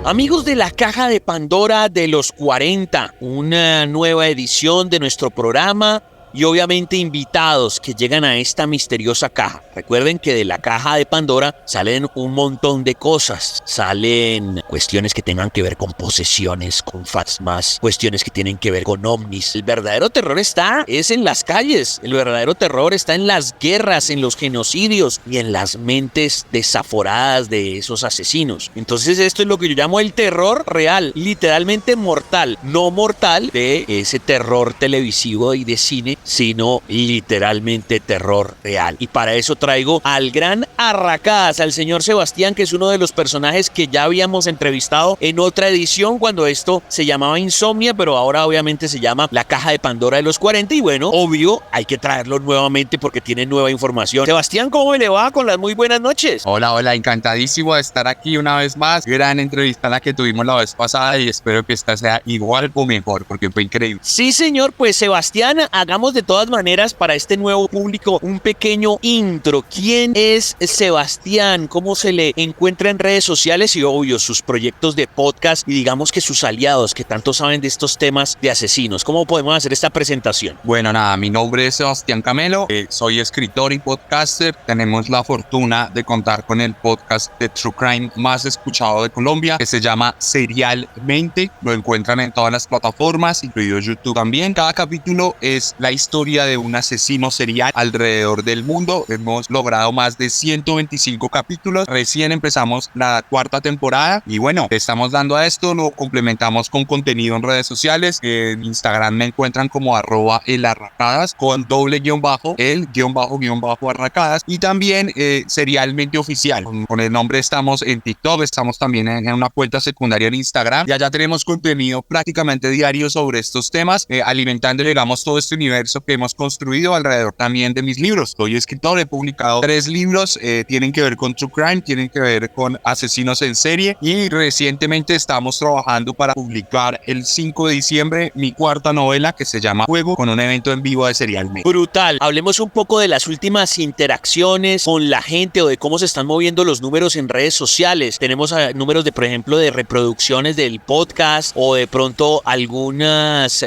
Amigos de la Caja de Pandora de los 40, una nueva edición de nuestro programa y obviamente invitados que llegan a esta misteriosa caja. Recuerden que de la Caja de Pandora salen un montón de cosas. Salen cuestiones que tengan que ver con posesiones, con fantasmas, cuestiones que tienen que ver con ovnis. El verdadero terror es en las calles. El verdadero terror está en las guerras, en los genocidios y en las mentes desaforadas de esos asesinos. Entonces esto es lo que yo llamo el terror real, literalmente mortal. No mortal de ese terror televisivo y de cine, sino literalmente terror real. Y para eso traigo al gran Arracadas, al señor Sebastián, que es uno de los personajes que ya habíamos entrevistado en otra edición cuando esto se llamaba Insomnia, pero ahora obviamente se llama La Caja de Pandora de los 40 y bueno, obvio, hay que traerlo nuevamente porque tiene nueva información. Sebastián, ¿cómo le va? Con las muy buenas noches. Hola, encantadísimo de estar aquí una vez más. Gran entrevista la que tuvimos la vez pasada y espero que esta sea igual o mejor porque fue increíble. Sí, señor, pues Sebastián, hagamos de todas maneras para este nuevo público un pequeño intro. ¿Quién es Sebastián? ¿Cómo se le encuentra en redes sociales? Y obvio, sus proyectos de podcast y digamos que sus aliados que tanto saben de estos temas de asesinos. ¿Cómo podemos hacer esta presentación? Bueno, nada, mi nombre es Sebastián Camelo, soy escritor y podcaster. Tenemos la fortuna de contar con el podcast de True Crime más escuchado de Colombia, que se llama Serialmente. Lo encuentran en todas las plataformas, incluido YouTube también. Cada capítulo es la historia de un asesino serial alrededor del mundo. Hemos logrado más de 125 capítulos. Recién empezamos la cuarta temporada y bueno, estamos dando a esto. Lo complementamos con contenido en redes sociales. En Instagram me encuentran como @elarracadas con _arracadas y también Serialmente Oficial. Con el nombre estamos en TikTok, estamos también en una cuenta secundaria en Instagram. Ya tenemos contenido prácticamente diario sobre estos temas, alimentando, digamos, todo este universo que hemos construido alrededor también de mis libros. Soy escritor, he publicado 3 libros, tienen que ver con True Crime, tienen que ver con asesinos en serie y recientemente estamos trabajando para publicar el 5 de diciembre mi cuarta novela que se llama Fuego, con un evento en vivo de Serialmente. Brutal. Hablemos un poco de las últimas interacciones con la gente o de cómo se están moviendo los números en redes sociales. Tenemos números de, por ejemplo, de reproducciones del podcast o de pronto algunas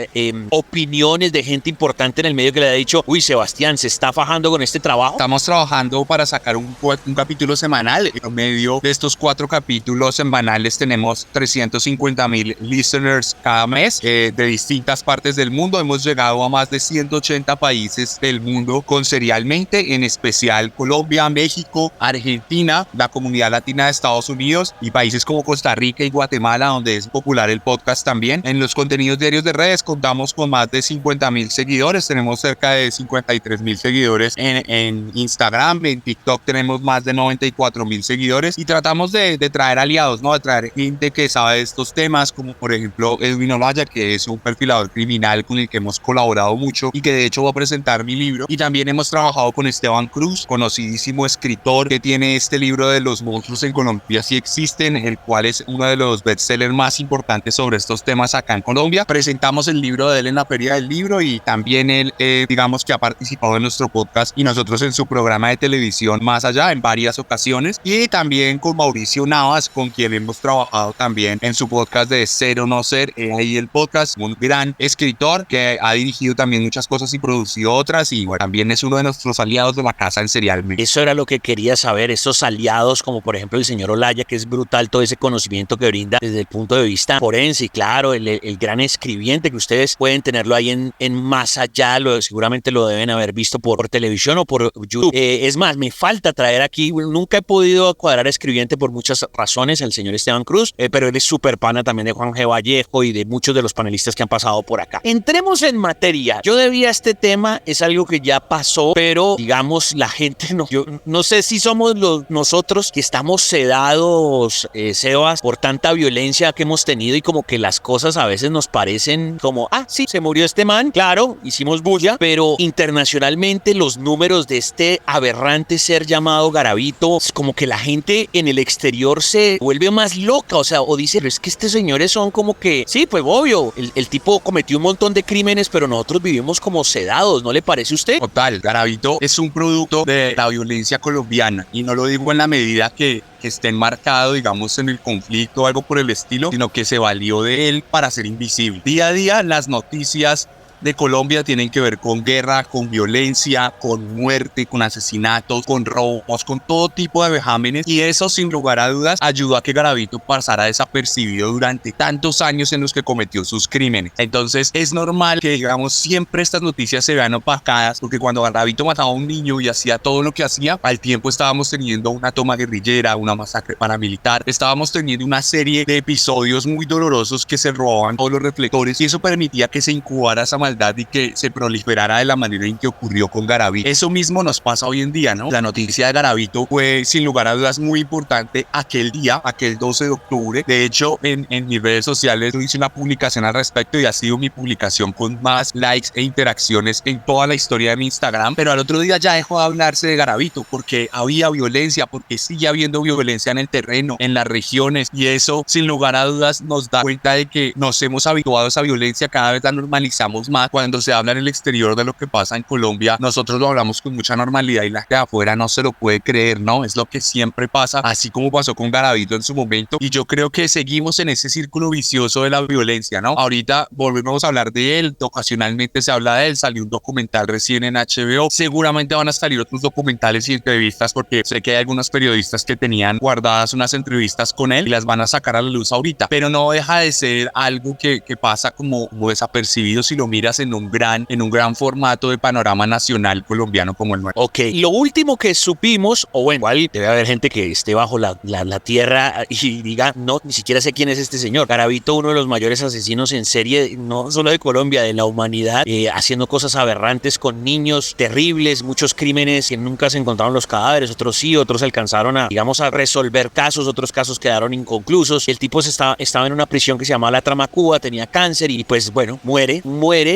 opiniones de gente importante en el medio que le ha dicho, uy, Sebastián, se está fajando con este trabajo. Estamos trabajando para sacar un capítulo semanal. En medio de estos 4 capítulos semanales tenemos 350,000 listeners cada mes de distintas partes del mundo. Hemos llegado a más de 180 países del mundo con Serialmente, en especial Colombia, México, Argentina, la comunidad latina de Estados Unidos y países como Costa Rica y Guatemala, donde es popular el podcast también. En los contenidos diarios de redes contamos con más de 50,000 seguidores. Tenemos cerca de 53,000 seguidores en Instagram. En TikTok tenemos más de 94,000 seguidores y tratamos de traer aliados, ¿no? De traer gente que sabe de estos temas, como por ejemplo Edwin Olaya, que es un perfilador criminal con el que hemos colaborado mucho y que de hecho va a presentar mi libro. Y también hemos trabajado con Esteban Cruz, conocidísimo escritor que tiene este libro de Los monstruos en Colombia sí existen, el cual es uno de los bestsellers más importantes sobre estos temas acá en Colombia. Presentamos el libro de él en la Feria del Libro y también él, digamos que ha participado en nuestro podcast y nosotros en su programa de televisión Más Allá en varias ocasiones. Y también con Mauricio Navas, con quien hemos trabajado también en su podcast de Ser o No Ser, ahí el podcast, un gran escritor que ha dirigido también muchas cosas y producido otras y bueno, también es uno de nuestros aliados de la casa en Serialmente. Eso era lo que quería saber, esos aliados como por ejemplo el señor Olaya, que es brutal todo ese conocimiento que brinda desde el punto de vista forense y claro, el gran escribiente que ustedes pueden tenerlo ahí en Más Allá, seguramente lo deben haber visto por televisión o por YouTube. Es más, me falta traer aquí, nunca he podido cuadrar escribiente por muchas razones, el señor Esteban Cruz, pero él es súper pana también de Juan G. Vallejo y de muchos de los panelistas que han pasado por acá. Entremos en materia. Yo debía este tema, es algo que ya pasó, pero digamos la gente no, yo no sé si somos nosotros que estamos sedados, Sebas, por tanta violencia que hemos tenido y como que las cosas a veces nos parecen como, sí, se murió este man, claro, hicimos hicimos bulla, pero internacionalmente los números de este aberrante ser llamado Garavito, es como que la gente en el exterior se vuelve más loca, o sea, o dice, pero es que estos señores son como que, sí, pues obvio, el tipo cometió un montón de crímenes, pero nosotros vivimos como sedados, ¿no le parece a usted? Total, Garavito es un producto de la violencia colombiana, y no lo digo en la medida que esté enmarcado, digamos, en el conflicto o algo por el estilo, sino que se valió de él para ser invisible. Día a día las noticias de Colombia tienen que ver con guerra, con violencia, con muerte, con asesinatos, con robos, con todo tipo de vejámenes, y eso sin lugar a dudas ayudó a que Garavito pasara desapercibido durante tantos años en los que cometió sus crímenes. Entonces es normal que, digamos, siempre estas noticias se vean opacadas, porque cuando Garavito mataba a un niño y hacía todo lo que hacía, al tiempo estábamos teniendo una toma guerrillera, una masacre paramilitar, estábamos teniendo una serie de episodios muy dolorosos que se robaban todos los reflectores, y eso permitía que se incubara esa maldad y que se proliferara de la manera en que ocurrió con Garavito. Eso mismo nos pasa hoy en día, ¿no? La noticia de Garavito fue sin lugar a dudas muy importante aquel día, aquel 12 de octubre. De hecho, en mis redes sociales hice una publicación al respecto y ha sido mi publicación con más likes e interacciones en toda la historia de mi Instagram. Pero al otro día ya dejó de hablarse de Garavito porque había violencia, porque sigue habiendo violencia en el terreno, en las regiones, y eso sin lugar a dudas nos da cuenta de que nos hemos habituado a esa violencia, cada vez la normalizamos más. Cuando se habla en el exterior de lo que pasa en Colombia, nosotros lo hablamos con mucha normalidad y la gente de afuera no se lo puede creer, ¿no? Es lo que siempre pasa, así como pasó con Garavito en su momento, y yo creo que seguimos en ese círculo vicioso de la violencia, ¿no? Ahorita volvemos a hablar de él, ocasionalmente se habla de él, salió un documental recién en HBO, seguramente van a salir otros documentales y entrevistas, porque sé que hay algunos periodistas que tenían guardadas unas entrevistas con él y las van a sacar a la luz ahorita, pero no deja de ser algo que pasa como desapercibido si lo miras en un gran formato de panorama nacional colombiano como el nuestro. Ok, lo último que supimos, o bueno, igual debe haber gente que esté bajo la tierra y diga, no, ni siquiera sé quién es este señor. Garavito, uno de los mayores asesinos en serie, no solo de Colombia, de la humanidad, haciendo cosas aberrantes con niños, terribles, muchos crímenes que nunca se encontraron los cadáveres, otros sí, otros alcanzaron a, digamos, a resolver casos, otros casos quedaron inconclusos. El tipo estaba en una prisión que se llamaba La Tramacuba, tenía cáncer y pues bueno, muere.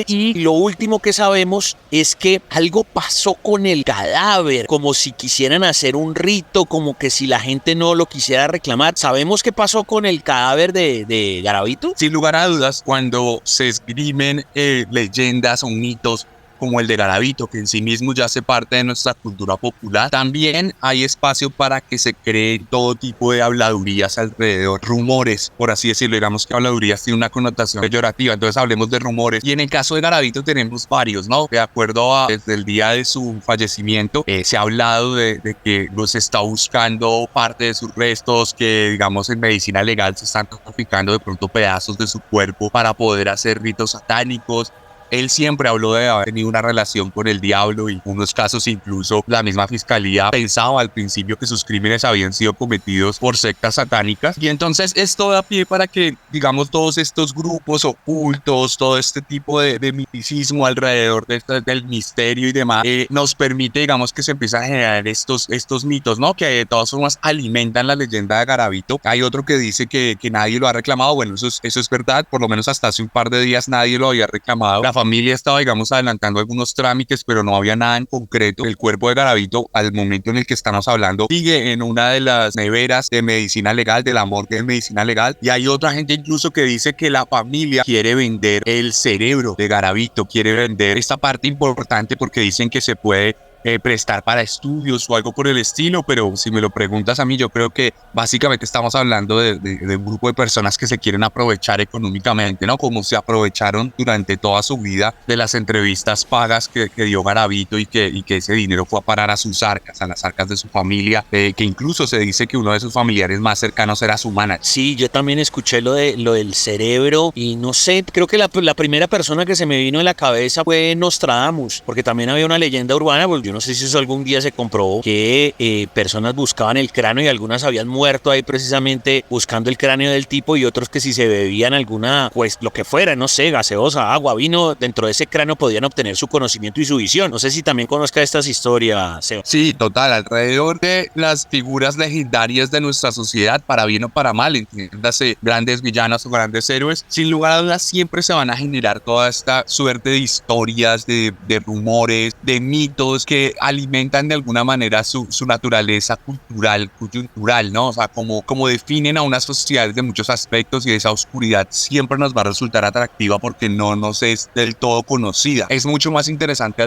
Y lo último que sabemos es que algo pasó con el cadáver, como si quisieran hacer un rito, como que si la gente no lo quisiera reclamar. ¿Sabemos qué pasó con el cadáver de Garavito? Sin lugar a dudas, cuando se esgrimen leyendas o mitos como el de Garavito, que en sí mismo ya hace parte de nuestra cultura popular, también hay espacio para que se creen todo tipo de habladurías alrededor, rumores, por así decirlo. Digamos que habladurías tiene una connotación peyorativa, entonces hablemos de rumores. Y en el caso de Garavito tenemos varios, ¿no? De acuerdo a desde el día de su fallecimiento, se ha hablado de que se está buscando parte de sus restos, que digamos en medicina legal se están traficando de pronto pedazos de su cuerpo para poder hacer ritos satánicos. Él siempre habló de haber tenido una relación con el diablo, y en unos casos incluso la misma fiscalía pensaba al principio que sus crímenes habían sido cometidos por sectas satánicas. Y entonces esto da pie para que, digamos, todos estos grupos ocultos, todo este tipo de misticismo alrededor del misterio y demás, nos permite, digamos, que se empiezan a generar estos mitos, ¿no? Que de todas formas alimentan la leyenda de Garavito. Hay otro que dice que nadie lo ha reclamado. Bueno, eso es verdad, por lo menos hasta hace un par de días nadie lo había reclamado. La familia estaba, digamos, adelantando algunos trámites, pero no había nada en concreto. El cuerpo de Garavito, al momento en el que estamos hablando, sigue en una de las neveras de medicina legal, de la morgue de medicina legal, y hay otra gente incluso que dice que la familia quiere vender el cerebro de Garavito, quiere vender esta parte importante porque dicen que se puede prestar para estudios o algo por el estilo, pero si me lo preguntas a mí, yo creo que básicamente estamos hablando de un grupo de personas que se quieren aprovechar económicamente, ¿no? Como se aprovecharon durante toda su vida de las entrevistas pagas que dio Garavito, y que ese dinero fue a parar a sus arcas, a las arcas de su familia, que incluso se dice que uno de sus familiares más cercanos era su manager. Sí, yo también escuché lo del cerebro, y no sé, creo que la primera persona que se me vino en la cabeza fue Nostradamus, porque también había una leyenda urbana, pues Yo no sé si eso algún día se comprobó, que personas buscaban el cráneo y algunas habían muerto ahí precisamente buscando el cráneo del tipo, y otros que si se bebían alguna, pues lo que fuera, no sé, gaseosa, agua, vino, dentro de ese cráneo podían obtener su conocimiento y su visión. No sé si también conozca estas historias, Seba. Sí, total, alrededor de las figuras legendarias de nuestra sociedad, para bien o para mal, entiéndase, grandes villanos o grandes héroes, sin lugar a dudas siempre se van a generar toda esta suerte de historias, de rumores, de mitos que alimentan de alguna manera su naturaleza cultural, coyuntural, ¿no? O sea, como definen a una sociedad de muchos aspectos, y esa oscuridad siempre nos va a resultar atractiva porque no nos es del todo conocida. Es mucho más interesante a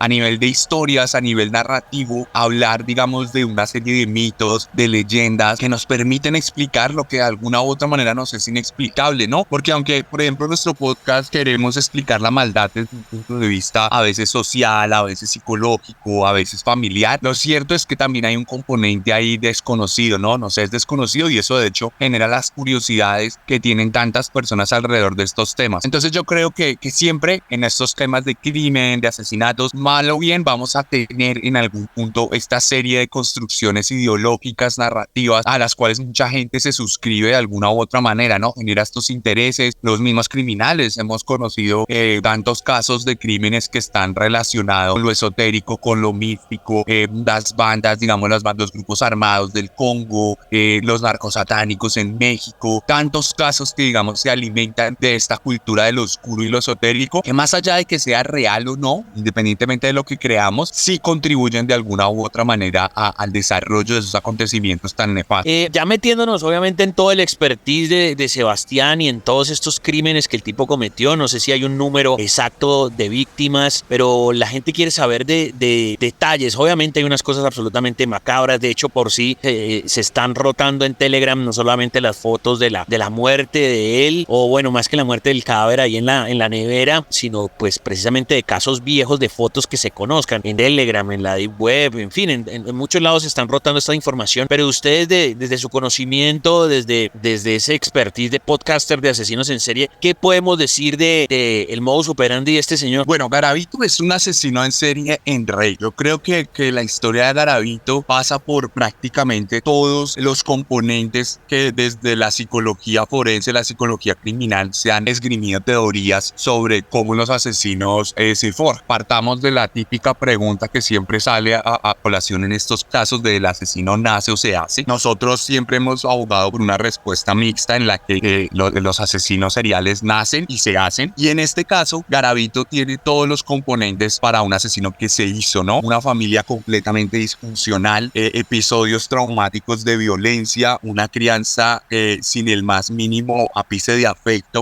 nivel de historias, a nivel narrativo, hablar, digamos, de una serie de mitos, de leyendas que nos permiten explicar lo que de alguna u otra manera nos es inexplicable, ¿no? Porque aunque, por ejemplo, en nuestro podcast queremos explicar la maldad desde un punto de vista a veces social, a veces psicológico, a veces familiar, lo cierto es que también hay un componente ahí desconocido, ¿no? Nos es desconocido, y eso de hecho genera las curiosidades que tienen tantas personas alrededor de estos temas. Entonces yo creo que siempre en estos temas de crimen, de asesinatos, mal o bien, vamos a tener en algún punto esta serie de construcciones ideológicas, narrativas, a las cuales mucha gente se suscribe de alguna u otra manera, ¿no? Genera estos intereses. Los mismos criminales, hemos conocido tantos casos de crímenes que están relacionados con lo esotérico, con lo místico, las bandas, digamos, los grupos armados del Congo, los narcos satánicos en México, tantos casos que, digamos, se alimentan de esta cultura de lo oscuro y lo esotérico, que más allá de que sea real o no, independientemente de lo que creamos, sí contribuyen de alguna u otra manera al desarrollo de esos acontecimientos tan nefastos. Ya metiéndonos obviamente en todo el expertise de Sebastián y en todos estos crímenes que el tipo cometió, no sé si hay un número exacto de víctimas, pero la gente quiere saber de detalles. Obviamente hay unas cosas absolutamente macabras, de hecho por sí se están rotando en Telegram no solamente las fotos de la muerte de él, o bueno, más que la muerte del cadáver ahí en la nevera, sino pues precisamente de casos viejos, de fotos que se conozcan en Telegram, en la Deep Web, en fin, en muchos lados se están rotando esta información. Pero ustedes desde su conocimiento, desde ese expertise de podcaster, de asesinos en serie, ¿qué podemos decir de el modus operandi de este señor? Bueno, Garavito es un asesino en serie en rey. Yo creo que la historia de Garavito pasa por prácticamente todos los componentes que desde la psicología forense, la psicología criminal, se han esgrimido teorías sobre cómo los asesinos se forman. Partamos de la típica pregunta que siempre sale a colación en estos casos del asesino nace o se hace. Nosotros siempre hemos abogado por una respuesta mixta en la que los asesinos seriales nacen y se hacen, y en este caso Garavito tiene todos los componentes para un asesino que se hizo, ¿no? Una familia completamente disfuncional, episodios traumáticos de violencia, una crianza sin el más mínimo ápice de afecto.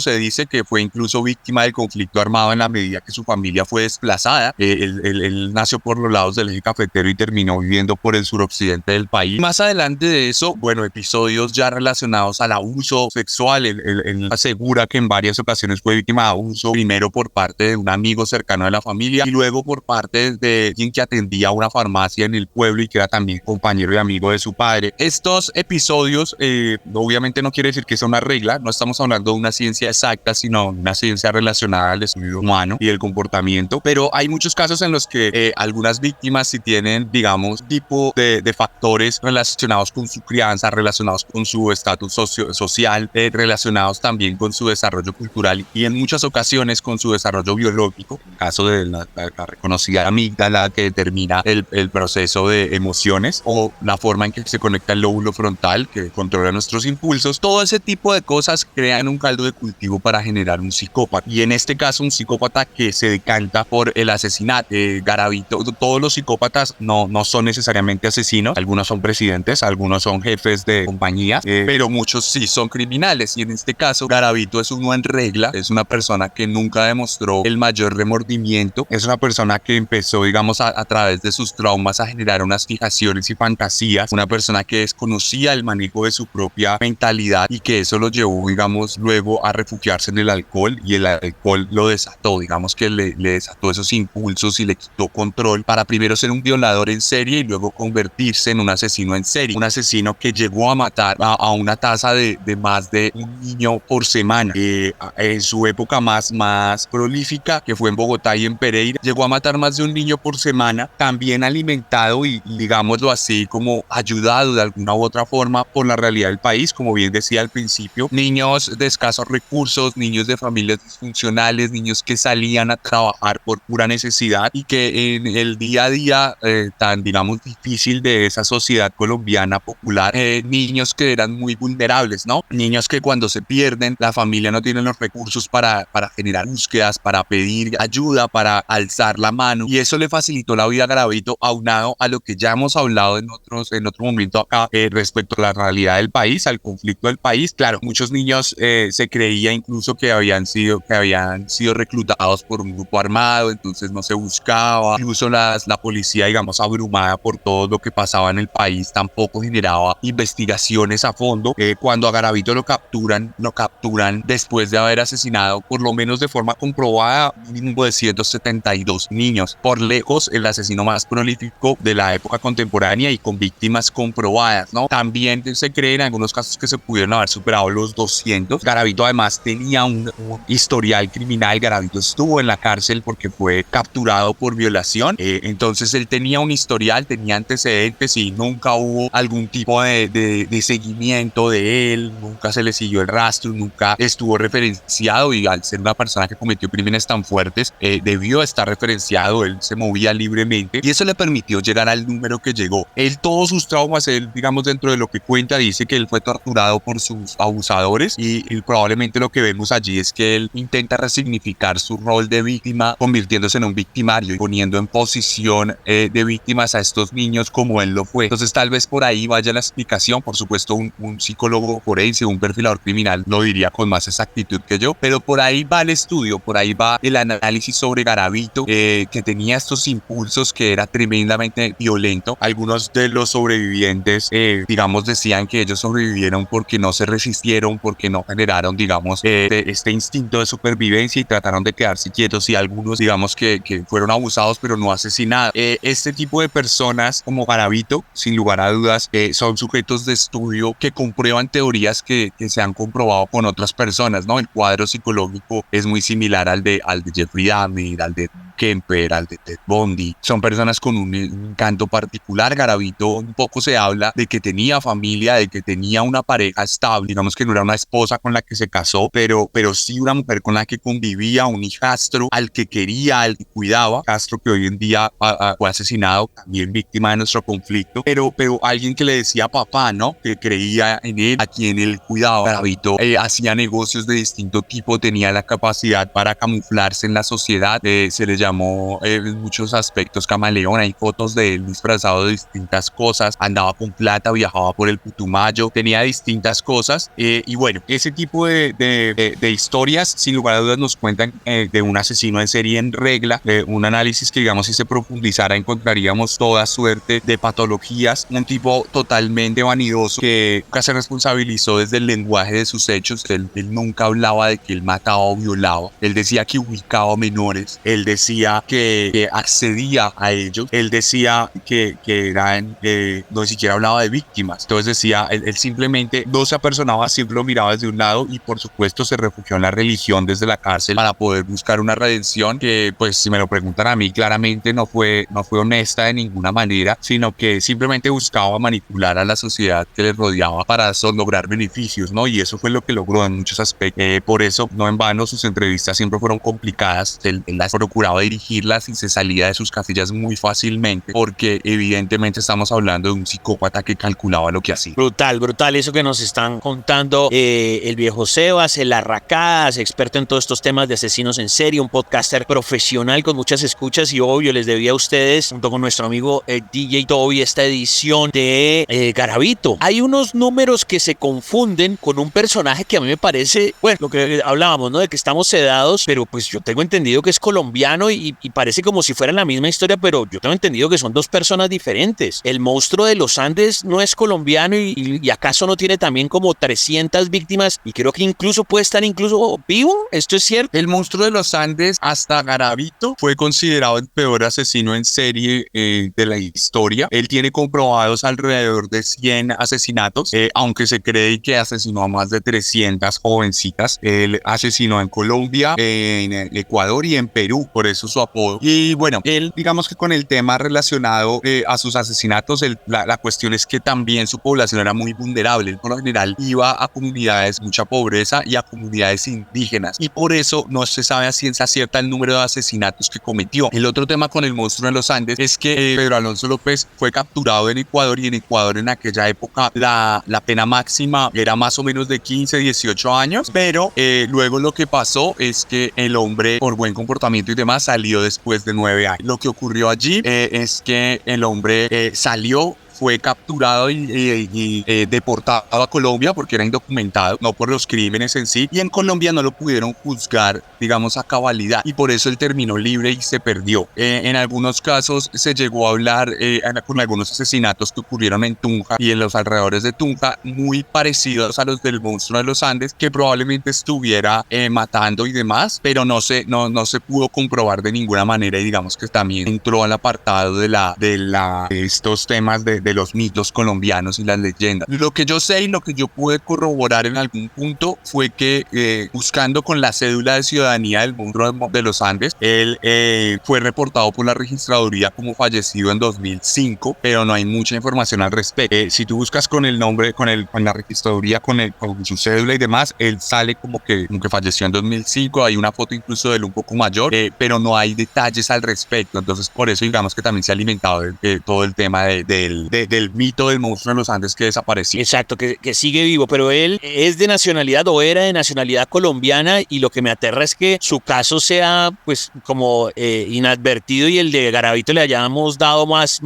Se dice que fue incluso víctima del conflicto armado en la medida que su familia fue desplazada. Él nació por los lados del eje cafetero y terminó viviendo por el suroccidente del país. Más adelante de eso, bueno, episodios ya relacionados al abuso sexual. Él asegura que en varias ocasiones fue víctima de abuso, primero por parte de un amigo cercano de la familia y luego por parte de quien que atendía una farmacia en el pueblo y que era también compañero y amigo de su padre. Estos episodios obviamente no quiere decir que sea una regla, no estamos hablando de una ciencia exacta, sino una ciencia relacionada al estudio humano y el comportamiento, pero hay muchos casos en los que algunas víctimas sí tienen, digamos, tipo de factores relacionados con su crianza, relacionados con su estatus social, relacionados también con su desarrollo cultural y en muchas ocasiones con su desarrollo biológico. En el caso de la reconocida amígdala, que determina el proceso de emociones, o la forma en que se conecta el lóbulo frontal, que controla nuestros impulsos. Todo ese tipo de cosas crean un caldo de cultivo para generar un psicópata, y en este caso un psicópata que se decanta por el asesinato. Garavito, todos los psicópatas no son necesariamente asesinos, algunos son presidentes, algunos son jefes de compañía, pero muchos sí son criminales, y en este caso Garavito es uno en regla, es una persona que nunca demostró el mayor remordimiento, es una persona que empezó, digamos, a través de sus traumas a generar unas fijaciones y fantasías, una persona que desconocía el manejo de su propia mentalidad y que eso lo llevó, digamos, luego a refugiarse en el alcohol, y el alcohol lo desató, digamos que le desató esos impulsos y le quitó control para primero ser un violador en serie y luego convertirse en un asesino en serie, un asesino que llegó a matar a una tasa de más de un niño por semana. En su época más prolífica, que fue en Bogotá y en Pereira, llegó a matar matar más de un niño por semana, también alimentado y digámoslo así, como ayudado de alguna u otra forma por la realidad del país, como bien decía al principio, niños de escasos recursos, niños de familias disfuncionales, niños que salían a trabajar por pura necesidad y que en el día a día tan, digamos, difícil de esa sociedad colombiana popular, niños que eran muy vulnerables, ¿no? Niños que cuando se pierden, la familia no tiene los recursos para generar búsquedas, para pedir ayuda, para alzar la mano, y eso le facilitó la vida a Garavito, aunado a lo que ya hemos hablado en otro momento acá respecto a la realidad del país, al conflicto del país. Claro, muchos niños se creía incluso que habían sido reclutados por un grupo armado, entonces no se buscaba, incluso la policía, digamos, abrumada por todo lo que pasaba en el país, tampoco generaba investigaciones a fondo. Cuando a Garavito lo capturan después de haber asesinado, por lo menos de forma comprobada, mínimo de 172 niños, por lejos el asesino más prolífico de la época contemporánea y con víctimas comprobadas, ¿no? También se cree en algunos casos que se pudieron haber superado los 200. Garavito además tenía un historial criminal. Garavito estuvo en la cárcel porque fue capturado por violación, entonces él tenía un historial, tenía antecedentes y nunca hubo algún tipo de seguimiento de él, nunca se le siguió el rastro, nunca estuvo referenciado, y al ser una persona que cometió crímenes tan fuertes, debió estar referenciado. Él se movía libremente y eso le permitió llegar al número que llegó. Él, todos sus traumas, él, digamos, dentro de lo que cuenta, dice que él fue torturado por sus abusadores y probablemente lo que vemos allí es que él intenta resignificar su rol de víctima, convirtiéndose en un victimario y poniendo en posición de víctimas a estos niños como él lo fue. Entonces tal vez por ahí vaya la explicación. Por supuesto, un psicólogo forense, un perfilador criminal lo diría con más exactitud que yo, pero por ahí va el estudio, por ahí va el análisis sobre Garavito, que tenía estos impulsos, que era tremendamente violento. Algunos de los sobrevivientes, digamos, decían que ellos sobrevivieron porque no se resistieron, porque no generaron, digamos, este instinto de supervivencia y trataron de quedarse quietos, y algunos, digamos, que fueron abusados pero no asesinados. Este tipo de personas como Garavito, sin lugar a dudas, son sujetos de estudio que comprueban teorías que se han comprobado con otras personas, ¿no? El cuadro psicológico es muy similar al de Jeffrey Dahmer, al de Kemper, al de Ted Bundy. Son personas con un encanto particular. Garavito, un poco se habla de que tenía familia, de que tenía una pareja estable, digamos que no era una esposa con la que se casó, pero sí una mujer con la que convivía, un hijastro al que quería, al que cuidaba. Castro, que hoy en día fue asesinado, también víctima de nuestro conflicto, pero alguien que le decía papá, ¿no? Que creía en él, a quien él cuidaba. Garavito hacía negocios de distinto tipo, tenía la capacidad para camuflarse en la sociedad, se le llamó en muchos aspectos camaleón. Hay fotos de él disfrazado de distintas cosas, andaba con plata, viajaba por el Putumayo, tenía distintas cosas, y bueno, ese tipo de historias sin lugar a dudas nos cuentan de un asesino en serie en regla, un análisis que, digamos, si se profundizara encontraríamos toda suerte de patologías. Un tipo totalmente vanidoso que nunca se responsabilizó desde el lenguaje de sus hechos. Él nunca hablaba de que él mataba o violaba, él decía que ubicaba menores, él decía que accedía a ellos, él decía que eran, no siquiera hablaba de víctimas. Entonces decía, él simplemente no se apersonaba, siempre lo miraba desde un lado, y por supuesto se refugió en la religión desde la cárcel para poder buscar una redención que, pues, si me lo preguntan a mí, claramente no fue honesta de ninguna manera, sino que simplemente buscaba manipular a la sociedad que le rodeaba para lograr beneficios, ¿no? Y eso fue lo que logró en muchos aspectos. Por eso, no en vano, sus entrevistas siempre fueron complicadas. Él las procuraba dirigirlas y se salía de sus casillas muy fácilmente, porque evidentemente estamos hablando de un psicópata que calculaba lo que hacía. Brutal eso que nos están contando el viejo Sebas, el Arracadas, experto en todos estos temas de asesinos en serie, un podcaster profesional con muchas escuchas, y obvio les debía a ustedes, junto con nuestro amigo DJ Toby, esta edición de Garavito. Hay unos números que se confunden con un personaje que a mí me parece, bueno, lo que hablábamos, ¿no? De que estamos sedados, pero pues yo tengo entendido que es colombiano y parece como si fuera la misma historia, pero yo tengo entendido que son dos personas diferentes. El monstruo de los Andes no es colombiano y acaso no tiene también como 300 víctimas, y creo que incluso puede estar incluso vivo. ¿Esto es cierto? El monstruo de los Andes, hasta Garavito, fue considerado el peor asesino en serie de la historia. Él tiene comprobados alrededor de 100 asesinatos, aunque se cree que asesinó a más de 300 jovencitas. Él asesinó en Colombia, en Ecuador y en Perú. Por eso eso su apodo. Y bueno, él, digamos que con el tema relacionado a sus asesinatos, la cuestión es que también su población era muy vulnerable. Él, por lo general, iba a comunidades de mucha pobreza y a comunidades indígenas. Y por eso no se sabe a ciencia cierta el número de asesinatos que cometió. El otro tema con el monstruo de los Andes es que Pedro Alonso López fue capturado en Ecuador, y en Ecuador en aquella época la pena máxima era más o menos de 15, 18 años, pero luego lo que pasó es que el hombre, por buen comportamiento y demás, salió después de 9 años. Lo que ocurrió allí es que el hombre salió, fue capturado y deportado a Colombia porque era indocumentado, no por los crímenes en sí, y en Colombia no lo pudieron juzgar, digamos, a cabalidad, y por eso él terminó libre y se perdió. En algunos casos se llegó a hablar con algunos asesinatos que ocurrieron en Tunja y en los alrededores de Tunja, muy parecidos a los del monstruo de los Andes, que probablemente estuviera matando y demás, pero no se pudo comprobar de ninguna manera, y digamos que también entró al apartado de estos temas de los mitos colombianos y las leyendas. Lo que yo sé y lo que yo pude corroborar en algún punto fue que buscando con la cédula de ciudadanía del monstruo de los Andes, él fue reportado por la registraduría como fallecido en 2005, pero no hay mucha información al respecto. Si tú buscas con el nombre, con la registraduría, con su cédula y demás, él sale como que falleció en 2005, hay una foto incluso de él un poco mayor, pero no hay detalles al respecto. Entonces por eso digamos que también se ha alimentado todo el tema del mito del monstruo de los Andes que desapareció. Exacto, que sigue vivo, pero él es de nacionalidad o era de nacionalidad colombiana, y lo que me aterra es que su caso sea pues como inadvertido y el de Garavito le hayamos dado más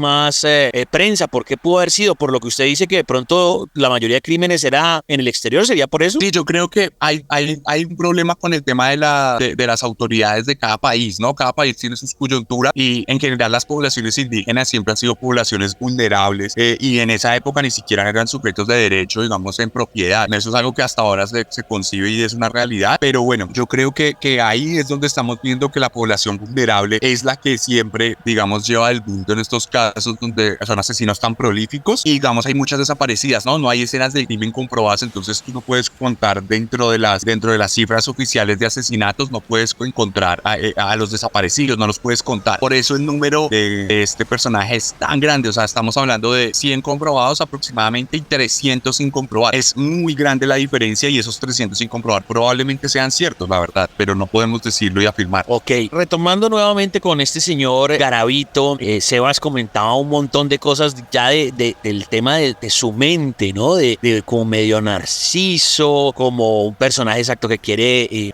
prensa. ¿Por qué pudo haber sido? Por lo que usted dice que de pronto la mayoría de crímenes era en el exterior, ¿sería por eso? Sí, yo creo que hay un problema con el tema de las autoridades de cada país, ¿no? Cada país tiene sus coyunturas, y en general las poblaciones indígenas siempre han sido poblaciones vulnerables, y en esa época ni siquiera eran sujetos de derecho, digamos, en propiedad. Eso es algo que hasta ahora se concibe y es una realidad, pero bueno, yo creo que ahí es donde estamos viendo que la población vulnerable es la que siempre, digamos, lleva el bulto en estos casos donde son asesinos tan prolíficos, y digamos hay muchas desaparecidas, ¿no? No hay escenas de crimen comprobadas, entonces tú no puedes contar dentro de las cifras oficiales de asesinatos, no puedes encontrar a los desaparecidos, no los puedes contar. Por eso el número de este personaje es tan grande, o sea, estamos hablando de 100 comprobados aproximadamente y 300 sin comprobar. Es muy grande la diferencia, y esos 300 sin comprobar probablemente sean ciertos, la verdad, pero no podemos decirlo y afirmar. Ok, retomando nuevamente con este señor Garavito, Sebas comentaba un montón de cosas ya del tema de su mente, ¿no? De como medio narciso, como un personaje exacto que quiere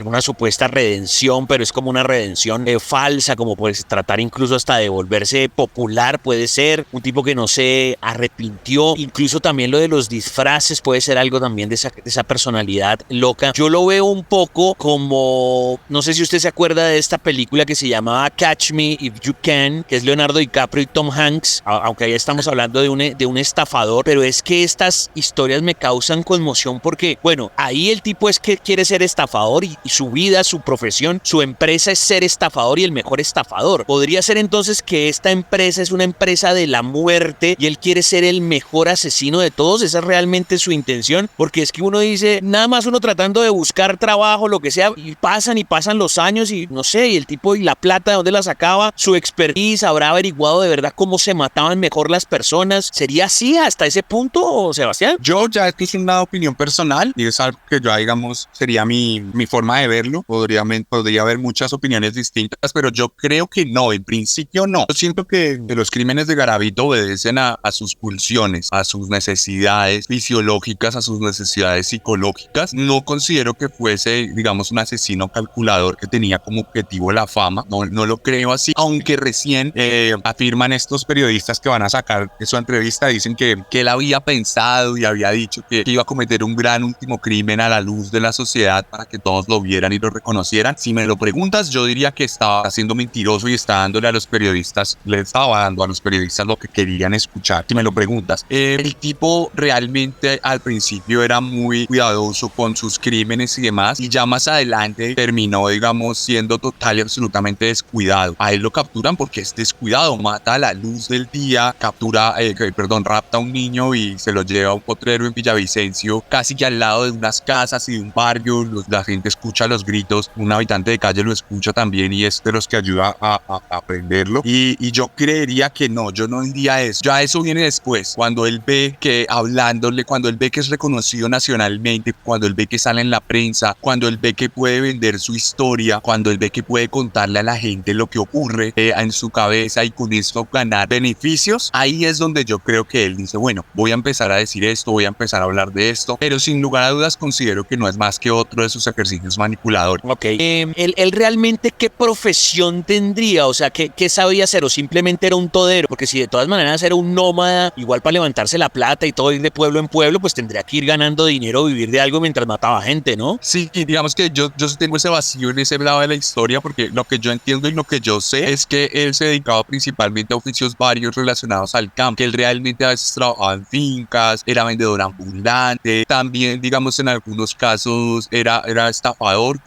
una supuesta redención, pero es como una redención falsa, como puede tratar incluso hasta de volverse popular, puede ser un tipo que no se arrepintió. Incluso también lo de los disfraces puede ser algo también de esa personalidad loca. Yo lo veo un poco como, no sé si usted se acuerda de esta película que se llamaba Catch Me If You Can, que es Leonardo DiCaprio y Tom Hanks, aunque ahí estamos hablando de un estafador, pero es que estas historias me causan conmoción porque, bueno, ahí el tipo es que quiere ser estafador, y su vida, su profesión, su empresa es ser estafador y el mejor estafador. Podría ser entonces que esta empresa es una empresa de la muerte y él quiere ser el mejor asesino de todos. Esa es realmente su intención, porque es que uno dice, nada más uno tratando de buscar trabajo, lo que sea, y pasan los años y no sé, y el tipo, y la plata de dónde la sacaba, su expertise, habrá averiguado de verdad cómo se mataban mejor las personas. ¿Sería así hasta ese punto, Sebastián? Yo ya esto es una opinión personal y es algo que yo, digamos, sería mi forma de verlo. Podría haber muchas opiniones distintas, pero yo creo que no, en principio no. Yo siento que los crímenes de Garavito obedecen a sus pulsiones, a sus necesidades fisiológicas, a sus necesidades psicológicas. No considero que fuese, digamos, un asesino calculador que tenía como objetivo la fama. No lo creo así, aunque recién afirman estos periodistas que van a sacar su entrevista, dicen que él había pensado y había dicho que iba a cometer un gran último crimen a la luz de la sociedad para que todos lo vieran y lo reconocieran. Si me lo preguntas, yo diría que estaba siendo mentiroso y está dándole a los periodistas, le estaba dando a los periodistas lo que quería preferirían escuchar? Si me lo preguntas. El tipo realmente al principio era muy cuidadoso con sus crímenes y demás, y ya más adelante terminó, digamos, siendo total y absolutamente descuidado. A él lo capturan porque es descuidado, mata a la luz del día, rapta a un niño y se lo lleva a un potrero en Villavicencio, casi que al lado de unas casas y de un barrio. La gente escucha los gritos, un habitante de calle lo escucha también y es de los que ayuda a prenderlo. Y yo creería que no, yo no diría eso. Ya eso viene después, cuando él ve que hablándole, cuando él ve que es reconocido nacionalmente, cuando él ve que sale en la prensa, cuando él ve que puede vender su historia, cuando él ve que puede contarle a la gente lo que ocurre en su cabeza y con eso ganar beneficios, ahí es donde yo creo que él dice, bueno, voy a empezar a decir esto, voy a empezar a hablar de esto, pero sin lugar a dudas considero que no es más que otro de sus ejercicios manipuladores. Ok. ¿Él realmente qué profesión tendría? O sea, ¿qué sabía hacer? ¿O simplemente era un todero? Porque si de todas maneras era un nómada, igual para levantarse la plata y todo, ir de pueblo en pueblo, pues tendría que ir ganando dinero, vivir de algo mientras mataba gente, ¿no? Sí, y digamos que yo tengo ese vacío en ese lado de la historia, porque lo que yo entiendo y lo que yo sé es que él se dedicaba principalmente a oficios varios relacionados al campo, que él realmente a veces trabajaba en fincas, era vendedor ambulante, también digamos en algunos casos era estafador,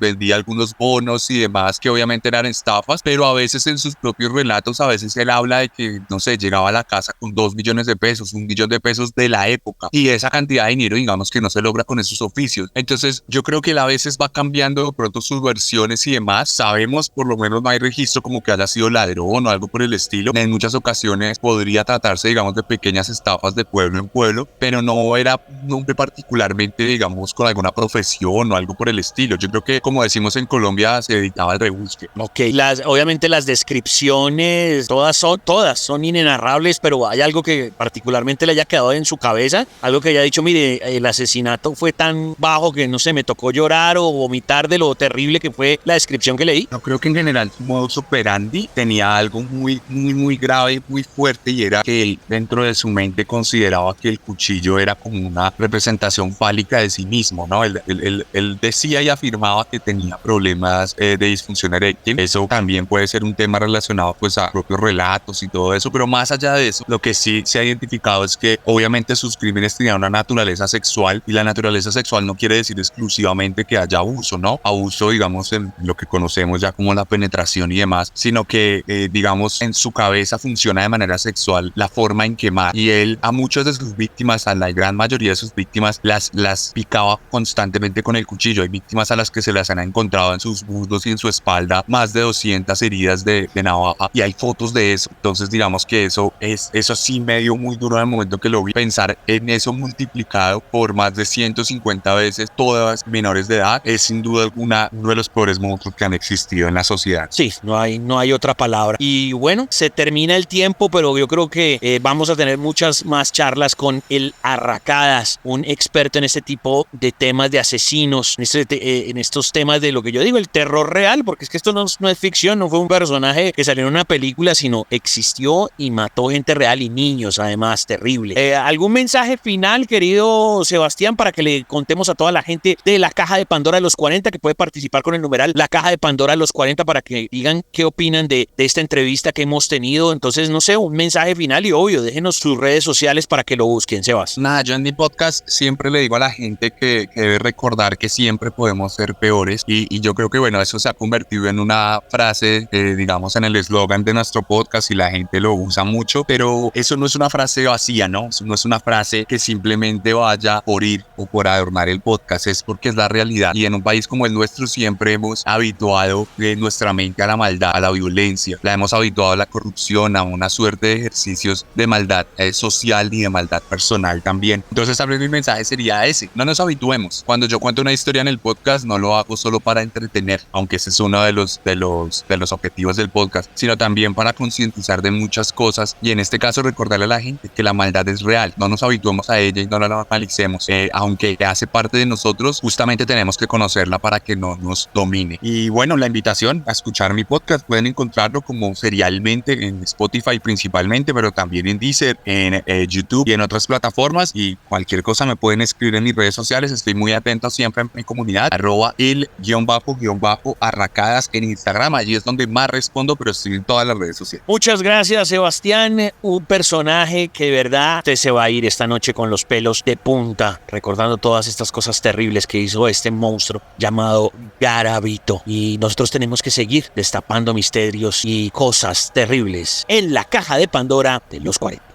vendía algunos bonos y demás que obviamente eran estafas, pero a veces en sus propios relatos, a veces él habla de que, no sé, llegaba a la casa con 2 millones de pesos, 1 millón de pesos de la época, y esa cantidad de dinero digamos que no se logra con esos oficios. Entonces yo creo que él a veces va cambiando de pronto sus versiones y demás. Sabemos, por lo menos no hay registro como que haya sido ladrón o algo por el estilo. En muchas ocasiones podría tratarse, digamos, de pequeñas estafas de pueblo en pueblo, pero no era un hombre particularmente, digamos, con alguna profesión o algo por el estilo. Yo creo que, como decimos en Colombia, se dedicaba al rebusque. Ok, obviamente las descripciones, todas son inenarrables, pero hay algo que particularmente le haya quedado en su cabeza, algo que haya dicho, mire, el asesinato fue tan bajo que, no sé, me tocó llorar o vomitar de lo terrible que fue la descripción que leí. Yo creo que en general su modus operandi tenía algo muy grave, muy fuerte, y era que él dentro de su mente consideraba que el cuchillo era como una representación fálica de sí mismo, ¿no? Él decía y afirmaba que tenía problemas de disfunción eréctil. Eso también puede ser un tema relacionado pues a propios relatos y todo eso, pero más allá de eso, lo que sí se ha identificado es que obviamente sus crímenes tenían una naturaleza sexual, y la naturaleza sexual no quiere decir exclusivamente que haya abuso, ¿no? Abuso, digamos, en lo que conocemos ya como la penetración y demás, sino que, digamos, en su cabeza funciona de manera sexual la forma en que mata. Y él a muchas de sus víctimas, a la gran mayoría de sus víctimas, las picaba constantemente con el cuchillo. Hay víctimas a las que se las han encontrado en sus muslos y en su espalda más de 200 heridas de navaja, y hay fotos de eso. Entonces digamos que eso sí me dio muy duro en el momento que lo vi. Pensar en eso multiplicado por más de 150 veces, todas menores de edad, es sin duda alguna uno de los peores monstruos que han existido en la sociedad. Sí, no hay otra palabra. Y bueno, se termina el tiempo, pero yo creo que vamos a tener muchas más charlas con el Arracadas, un experto en este tipo de temas de asesinos, en estos temas de lo que yo digo, el terror real, porque es que esto no es ficción, no fue un personaje que salió en una película, sino existió y mató gente real y niños, además, terrible. ¿Algún mensaje final, querido Sebastián, para que le contemos a toda la gente de la Caja de Pandora de los 40, que puede participar con el numeral La Caja de Pandora de los 40, para que digan qué opinan de esta entrevista que hemos tenido? Entonces, no sé, un mensaje final, y obvio, déjenos sus redes sociales para que lo busquen, Sebas. Nada, yo en mi podcast siempre le digo a la gente que debe recordar que siempre podemos ser peores, y yo creo que bueno, eso se ha convertido en una frase, digamos, en el eslogan de nuestro podcast, y la gente lo usa mucho, pero eso no es una frase vacía, ¿no? Eso no es una frase que simplemente vaya por ir o por adornar el podcast, es porque es la realidad. Y en un país como el nuestro siempre hemos habituado nuestra mente a la maldad, a la violencia, la hemos habituado a la corrupción, a una suerte de ejercicios de maldad social y de maldad personal también. Entonces, tal vez mi mensaje sería ese: no nos habituemos. Cuando yo cuento una historia en el podcast, no lo hago solo para entretener, aunque ese es uno de los objetivos del podcast, sino también para concientizar de muchas cosas, y en este caso recordarle a la gente que la maldad es real. No nos habituemos a ella y no la normalicemos, aunque hace parte de nosotros, justamente tenemos que conocerla para que no nos domine. Y bueno, la invitación a escuchar mi podcast, pueden encontrarlo como Serialmente en Spotify principalmente, pero también en Deezer, en YouTube y en otras plataformas. Y cualquier cosa me pueden escribir en mis redes sociales, estoy muy atento siempre en mi comunidad, @el_arracadas en Instagram, allí es donde más respondo, pero estoy en todas las redes sociales. Muchas gracias, Sebastián. Sebastián, un personaje que de verdad usted se va a ir esta noche con los pelos de punta, recordando todas estas cosas terribles que hizo este monstruo llamado Garavito. Y nosotros tenemos que seguir destapando misterios y cosas terribles en la caja de Pandora de los 40.